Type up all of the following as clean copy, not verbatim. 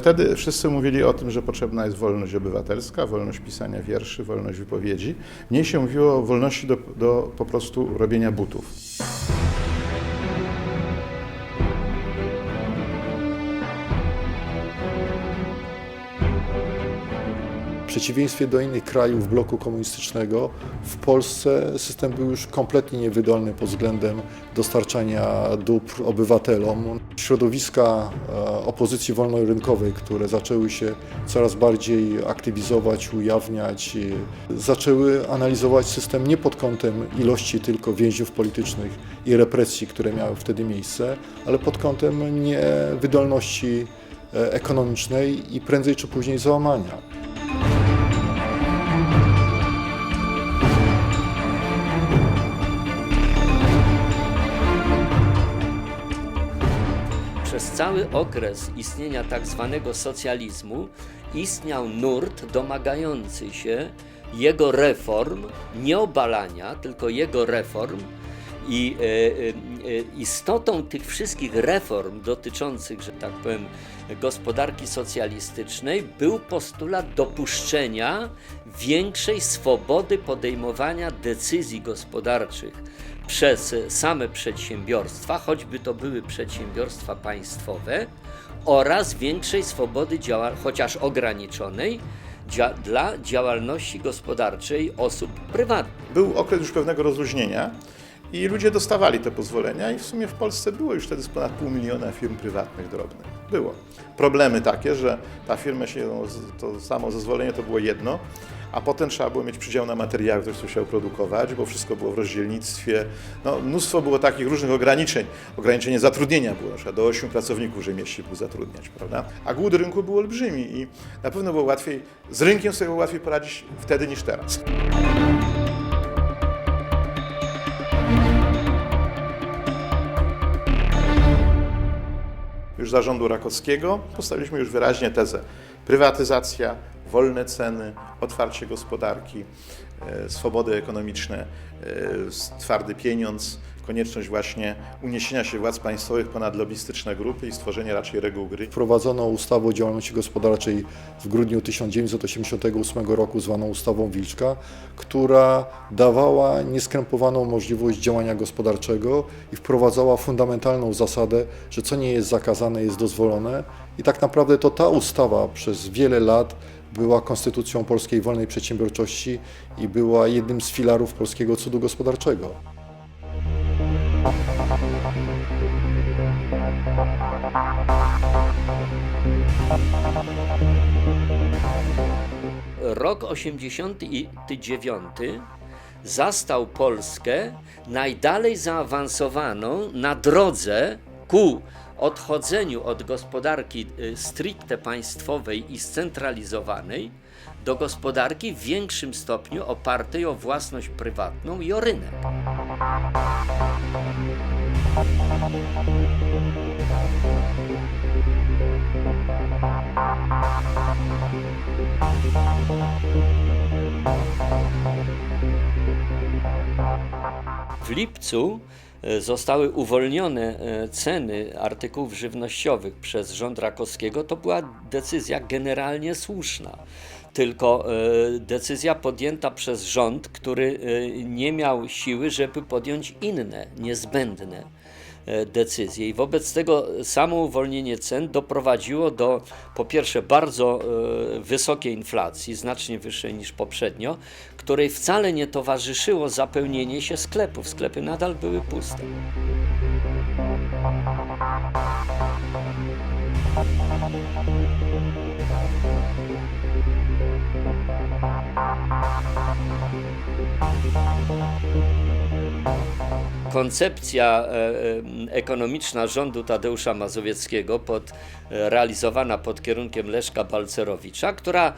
Wtedy wszyscy mówili o tym, że potrzebna jest wolność obywatelska, wolność pisania wierszy, wolność wypowiedzi. Mniej się mówiło o wolności do po prostu robienia butów. W przeciwieństwie do innych krajów bloku komunistycznego, w Polsce system był już kompletnie niewydolny pod względem dostarczania dóbr obywatelom. Środowiska opozycji wolnorynkowej, które zaczęły się coraz bardziej aktywizować, ujawniać, zaczęły analizować system nie pod kątem ilości tylko więźniów politycznych i represji, które miały wtedy miejsce, ale pod kątem niewydolności ekonomicznej i prędzej czy później załamania. Przez cały okres istnienia tak zwanego socjalizmu istniał nurt domagający się jego reform, nie obalania, tylko jego reform. I istotą tych wszystkich reform dotyczących, że tak powiem, gospodarki socjalistycznej był postulat dopuszczenia większej swobody podejmowania decyzji gospodarczych przez same przedsiębiorstwa, choćby to były przedsiębiorstwa państwowe, oraz większej swobody, chociaż ograniczonej, dla działalności gospodarczej osób prywatnych. Był okres już pewnego rozluźnienia i ludzie dostawali te pozwolenia i w sumie w Polsce było już wtedy ponad 500 000 firm prywatnych drobnych. Było. Problemy takie, że ta firma to samo zezwolenie to było jedno, a potem trzeba było mieć przydział na materiały, które się chciał produkować, bo wszystko było w rozdzielnictwie. No, mnóstwo było takich różnych ograniczeń. Ograniczenie zatrudnienia było, na przykład do 8 pracowników rzemieślnik mógł zatrudniać, prawda? A głód rynku był olbrzymi i na pewno było łatwiej, z rynkiem sobie było łatwiej poradzić wtedy niż teraz. Już za rządu Rakowskiego postawiliśmy już wyraźnie tezę: prywatyzacja, wolne ceny, otwarcie gospodarki, swobody ekonomiczne, twardy pieniądz, konieczność właśnie uniesienia się władz państwowych ponad lobbystyczne grupy i stworzenie raczej reguł gry. Wprowadzono ustawę o działalności gospodarczej w grudniu 1988 roku, zwaną ustawą Wilczka, która dawała nieskrępowaną możliwość działania gospodarczego i wprowadzała fundamentalną zasadę, że co nie jest zakazane, jest dozwolone. I tak naprawdę to ta ustawa przez wiele lat była konstytucją polskiej wolnej przedsiębiorczości i była jednym z filarów polskiego cudu gospodarczego. Rok 89 zastał Polskę najdalej zaawansowaną na drodze ku odchodzeniu od gospodarki stricte państwowej i scentralizowanej do gospodarki w większym stopniu opartej o własność prywatną i o rynek. W lipcu zostały uwolnione ceny artykułów żywnościowych przez rząd Rakowskiego. To była decyzja generalnie słuszna, tylko decyzja podjęta przez rząd, który nie miał siły, żeby podjąć inne, niezbędne decyzje. I wobec tego samo uwolnienie cen doprowadziło do, po pierwsze, bardzo wysokiej inflacji, znacznie wyższej niż poprzednio, której wcale nie towarzyszyło zapełnienie się sklepów. Sklepy nadal były puste. Koncepcja ekonomiczna rządu Tadeusza Mazowieckiego, realizowana pod kierunkiem Leszka Balcerowicza, która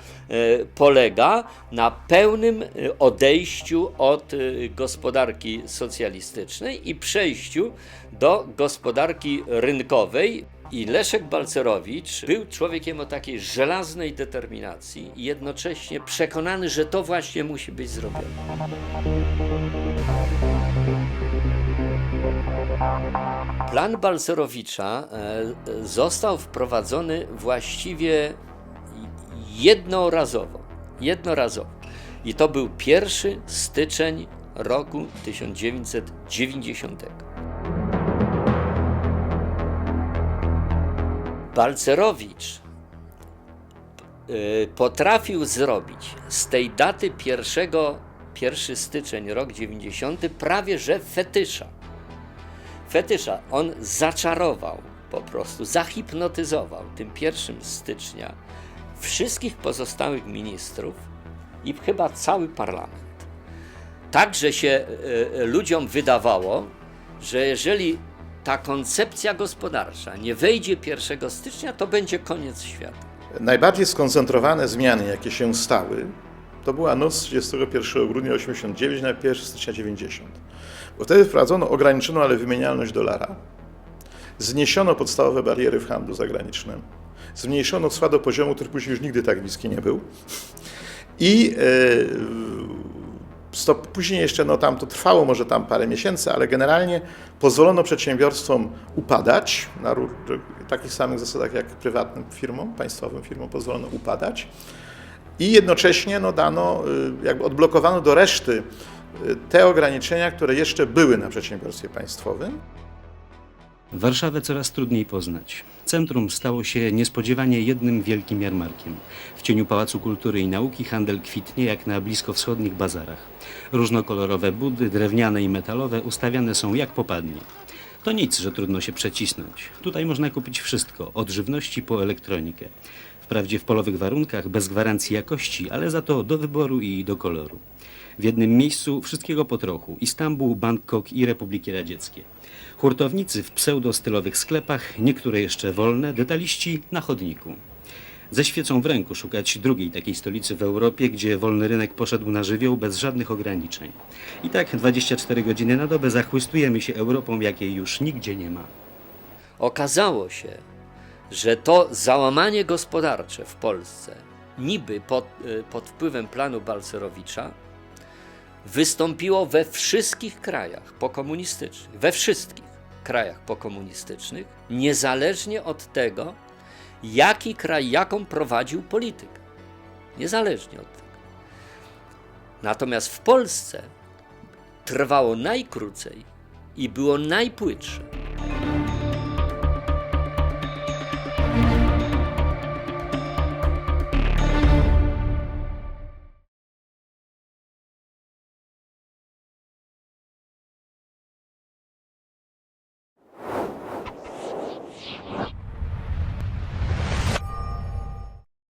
polega na pełnym odejściu od gospodarki socjalistycznej i przejściu do gospodarki rynkowej. I Leszek Balcerowicz był człowiekiem o takiej żelaznej determinacji i jednocześnie przekonany, że to właśnie musi być zrobione. Plan Balcerowicza został wprowadzony właściwie jednorazowo. I to był 1 styczeń roku 1990. Balcerowicz potrafił zrobić z tej daty 1 styczeń rok 90 prawie że fetysza. On zaczarował po prostu, zahipnotyzował tym 1 stycznia wszystkich pozostałych ministrów i chyba cały parlament. Tak, że się ludziom wydawało, że jeżeli ta koncepcja gospodarcza nie wejdzie 1 stycznia, to będzie koniec świata. Najbardziej skoncentrowane zmiany, jakie się stały, to była noc 31 grudnia 89 na 1 stycznia 90. Bo wtedy wprowadzono ograniczoną, ale wymienialność dolara, zniesiono podstawowe bariery w handlu zagranicznym, zmniejszono cła do poziomu, który później już nigdy tak bliski nie był i później jeszcze, no tam to trwało może tam parę miesięcy, ale generalnie pozwolono przedsiębiorstwom upadać, na takich samych zasadach jak prywatnym firmom, państwowym firmom pozwolono upadać i jednocześnie no, jakby odblokowano do reszty te ograniczenia, które jeszcze były na przedsiębiorstwie państwowym. Warszawę coraz trudniej poznać. Centrum stało się niespodziewanie jednym wielkim jarmarkiem. W cieniu Pałacu Kultury i Nauki handel kwitnie jak na bliskowschodnich bazarach. Różnokolorowe budy, drewniane i metalowe, ustawiane są jak popadnie. To nic, że trudno się przecisnąć. Tutaj można kupić wszystko, od żywności po elektronikę. Wprawdzie w polowych warunkach, bez gwarancji jakości, ale za to do wyboru i do koloru. W jednym miejscu wszystkiego po trochu. Istanbul, Bangkok i Republiki Radzieckie. Hurtownicy w pseudostylowych sklepach, niektóre jeszcze wolne, detaliści na chodniku. Ze świecą w ręku szukać drugiej takiej stolicy w Europie, gdzie wolny rynek poszedł na żywioł bez żadnych ograniczeń. I tak 24 godziny na dobę zachłystujemy się Europą, jakiej już nigdzie nie ma. Okazało się, że to załamanie gospodarcze w Polsce, niby pod wpływem planu Balcerowicza, wystąpiło we wszystkich krajach pokomunistycznych, niezależnie od tego, jaki kraj, jaką prowadził politykę. Niezależnie od tego. Natomiast w Polsce trwało najkrócej i było najpłytsze.